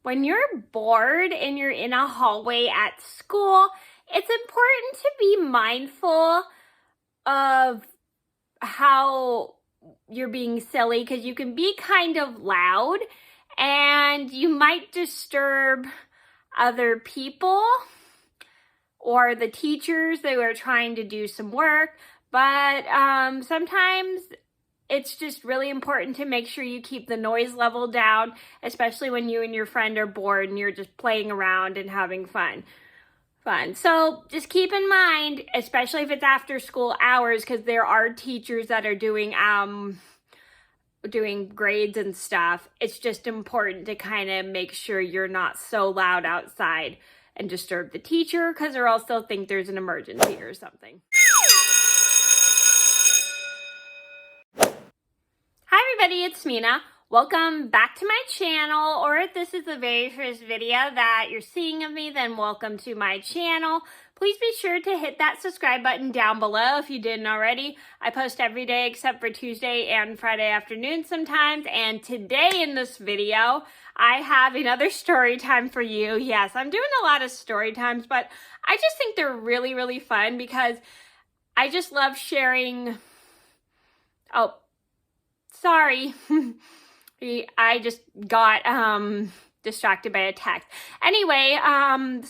When you're bored and you're in a hallway at school, it's important to be mindful of how you're being silly, because you can be kind of loud and you might disturb other people or the teachers that are trying to do some work. But sometimes it's just really important to make sure you keep the noise level down, especially when you and your friend are bored and you're just playing around and having fun. So just keep in mind, especially if it's after school hours, because there are teachers that are doing grades and stuff. It's just important to kind of make sure you're not so loud outside and disturb the teacher, because they'll also think there's an emergency or something. Hi everybody, it's Mena. Welcome back to my channel, or if this is the very first video that you're seeing of me, then welcome to my channel. Please be sure to hit that subscribe button down below if you didn't already. I post every day except for Tuesday and Friday afternoon sometimes, and today in this video, I have another story time for you. Yes, I'm doing a lot of story times, but I just think they're really, really fun because I just love sharing. Oh, sorry. I just got distracted by a text. Anyway, I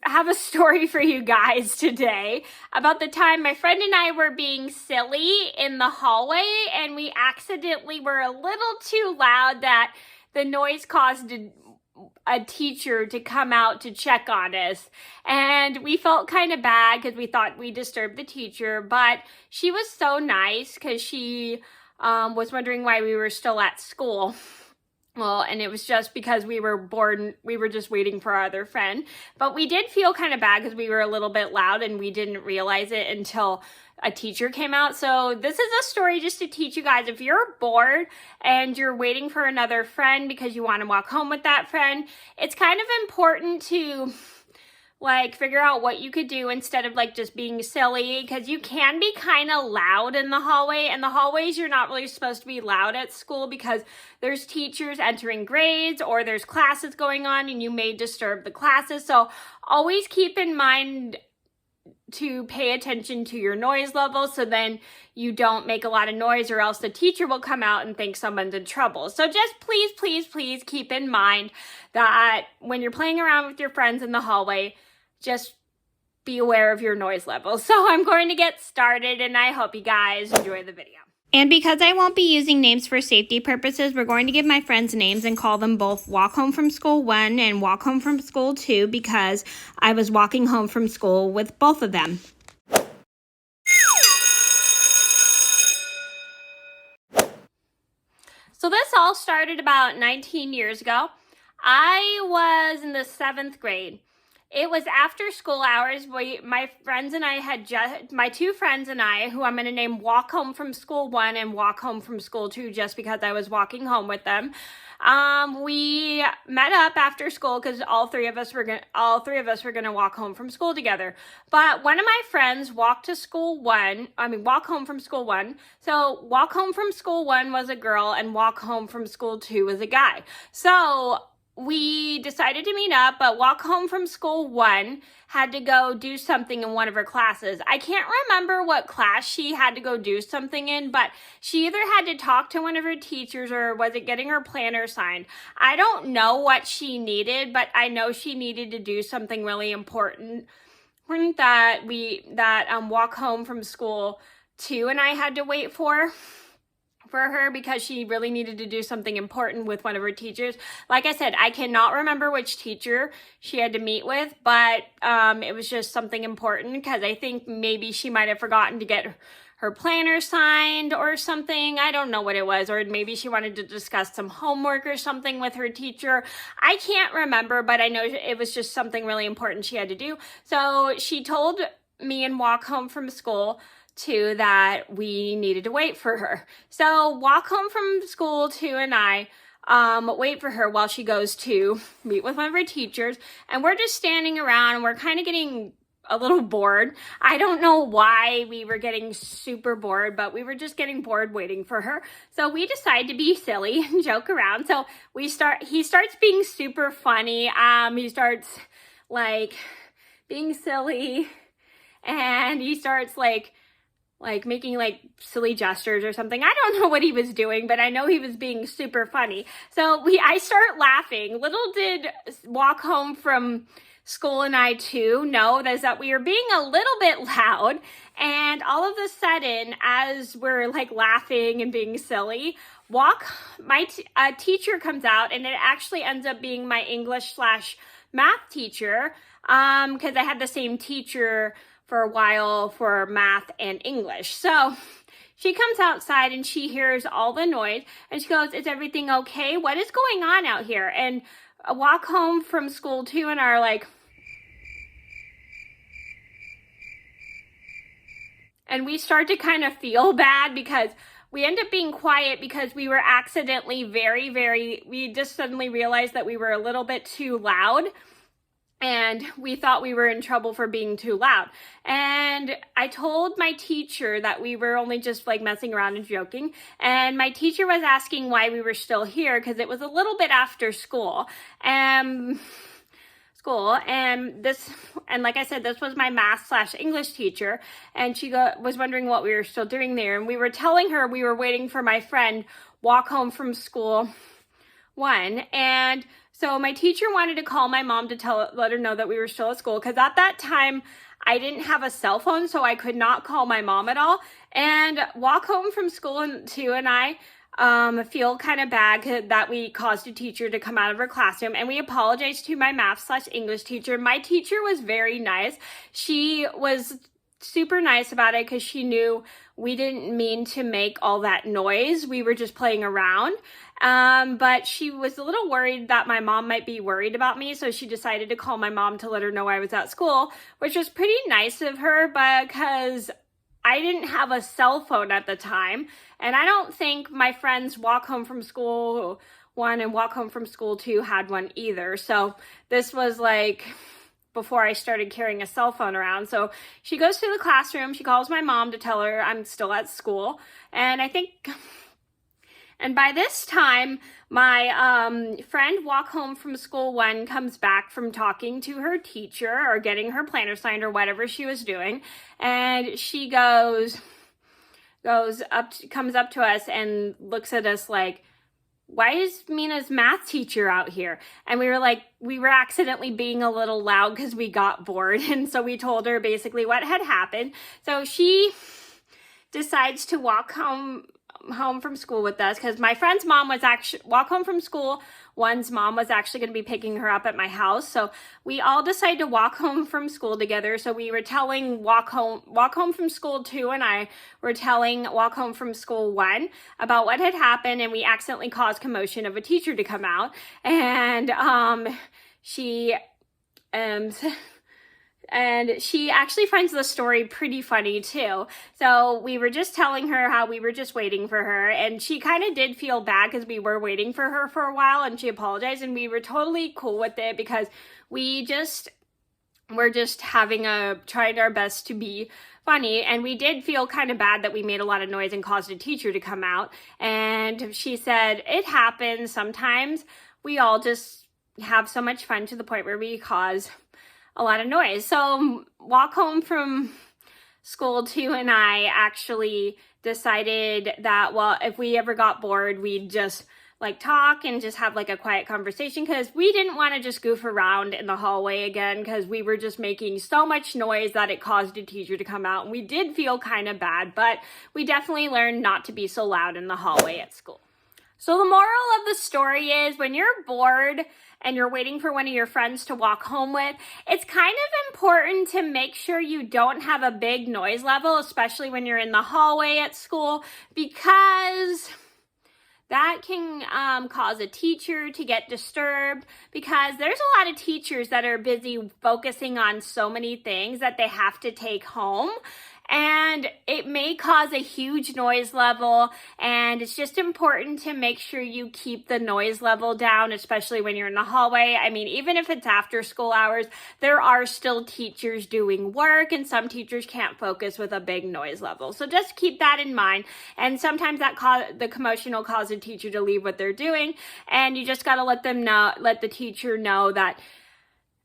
have a story for you guys today about the time my friend and I were being silly in the hallway, and we accidentally were a little too loud that the noise caused a teacher to come out to check on us, and we felt kind of bad because we thought we disturbed the teacher, but she was so nice because she was wondering why we were still at school. Well, and it was just because we were bored and we were just waiting for our other friend, but we did feel kind of bad because we were a little bit loud and we didn't realize it until a teacher came out. So this is a story just to teach you guys, if you're bored and you're waiting for another friend because you want to walk home with that friend, it's kind of important to figure out what you could do instead of just being silly, because you can be kind of loud in the hallway, and the hallways, you're not really supposed to be loud at school because there's teachers entering grades or there's classes going on and you may disturb the classes. So always keep in mind to pay attention to your noise level, so then you don't make a lot of noise, or else the teacher will come out and think someone's in trouble. So just please keep in mind that when you're playing around with your friends in the hallway, just be aware of your noise level. So I'm going to get started, and I hope you guys enjoy the video. And because I won't be using names for safety purposes, we're going to give my friends names and call them both Walk Home from School 1 and Walk Home from School 2, because I was walking home from school with both of them. So this all started about 19 years ago. I was in the 7th grade. It was after school hours. My two friends and I, who I'm going to name Walk Home from School 1 and Walk Home from School 2, just because I was walking home with them. We met up after school because all three of us were going to walk home from school together. But one of my friends walked home from school 1. So Walk Home from School 1 was a girl and Walk Home from School 2 was a guy. So we decided to meet up, but Walk Home from School 1 had to go do something in one of her classes. I can't remember what class she had to go do something in, but she either had to talk to one of her teachers or was it getting her planner signed. I don't know what she needed, but I know she needed to do something really important that Walk Home from School 2 and I had to wait for her, because she really needed to do something important with one of her teachers. Like I said, I cannot remember which teacher she had to meet with, but it was just something important, because I think maybe she might have forgotten to get her planner signed or something. I don't know what it was, or maybe she wanted to discuss some homework or something with her teacher. I can't remember, but I know it was just something really important she had to do. So she told me and Walk Home from School 2 that we needed to wait for her. So Walk Home from School 2 and I wait for her while she goes to meet with one of her teachers, and we're just standing around and we're kind of getting a little bored. I don't know why we were getting super bored, but we were just getting bored waiting for her. So we decided to be silly and joke around. So he starts being super funny. He starts like being silly, and he starts like making like silly gestures or something. I don't know what he was doing, but I know he was being super funny. So I start laughing. Little did Walk Home from School and I too know that we were being a little bit loud, and all of a sudden, as we're like laughing and being silly, my teacher comes out, and it actually ends up being my English/math teacher, because I had the same teacher for a while for math and English. So she comes outside and she hears all the noise, and she goes, "Is everything okay? What is going on out here?" And Walk Home from School too and are like, and we start to kind of feel bad because we end up being quiet because we were accidentally we just suddenly realized that we were a little bit too loud, and we thought we were in trouble for being too loud. And I told my teacher that we were only just like messing around and joking. And my teacher was asking why we were still here because it was a little bit after school. And like I said, this was my math/English teacher, and she was wondering what we were still doing there. And we were telling her we were waiting for my friend Walk Home from School 1. And so my teacher wanted to call my mom to let her know that we were still at school, because at that time I didn't have a cell phone, so I could not call my mom at all. And Walk Home from School 2 and I feel kind of bad that we caused a teacher to come out of her classroom, and we apologized to my math/English teacher. My teacher was very nice. She was super nice about it because she knew we didn't mean to make all that noise. We were just playing around. But she was a little worried that my mom might be worried about me, so she decided to call my mom to let her know I was at school, which was pretty nice of her because I didn't have a cell phone at the time, and I don't think my friends Walk Home from School 1 and Walk Home from School 2 had one either. So this was like before I started carrying a cell phone around. So she goes to the classroom, she calls my mom to tell her I'm still at school, and by this time, my friend Walk Home from School 1 comes back from talking to her teacher or getting her planner signed or whatever she was doing. And she comes up to us and looks at us like, "Why is Mena's math teacher out here?" And we were like, we were accidentally being a little loud because we got bored. And so we told her basically what had happened. So she decides to walk home from school with us because my friend's mom was actually Walk Home from School 1's mom was actually going to be picking her up at my house. So we all decided to walk home from school together. So we were telling Walk Home from School 2 and I were telling Walk Home from School 1 about what had happened, and we accidentally caused commotion of a teacher to come out. And she actually finds the story pretty funny too. So we were just telling her how we were just waiting for her, and she kind of did feel bad because we were waiting for her for a while, and she apologized, and we were totally cool with it because we're just tried our best to be funny, and we did feel kind of bad that we made a lot of noise and caused a teacher to come out. And she said, "It happens sometimes. We all just have so much fun to the point where we cause a lot of noise." So Walk Home from School 2 and I actually decided that, well, if we ever got bored, we'd just like talk and just have like a quiet conversation, because we didn't want to just goof around in the hallway again because we were just making so much noise that it caused a teacher to come out. And we did feel kind of bad, but we definitely learned not to be so loud in the hallway at school. So the moral of the story is, when you're bored and you're waiting for one of your friends to walk home with, it's kind of important to make sure you don't have a big noise level, especially when you're in the hallway at school, because that can cause a teacher to get disturbed, because there's a lot of teachers that are busy focusing on so many things that they have to take home. and it may cause a huge noise level, and it's just important to make sure you keep the noise level down, especially when you're in the hallway. I mean, even if it's after school hours, there are still teachers doing work, and some teachers can't focus with a big noise level. So just keep that in mind. And sometimes the commotion will cause a teacher to leave what they're doing, and you just got to let the teacher know that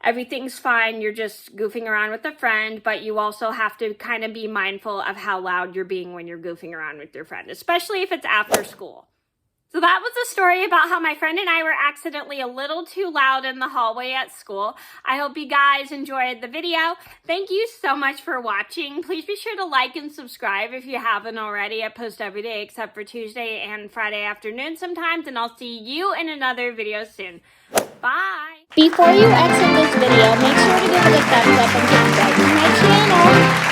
everything's fine. You're just goofing around with a friend, but you also have to kind of be mindful of how loud you're being when you're goofing around with your friend, especially if it's after school. So that was a story about how my friend and I were accidentally a little too loud in the hallway at school. I hope you guys enjoyed the video. Thank you so much for watching. Please be sure to like and subscribe if you haven't already. I post every day except for Tuesday and Friday afternoon sometimes, and I'll see you in another video soon. Bye! Before you exit this video, make sure to give it a thumbs up and subscribe to my channel.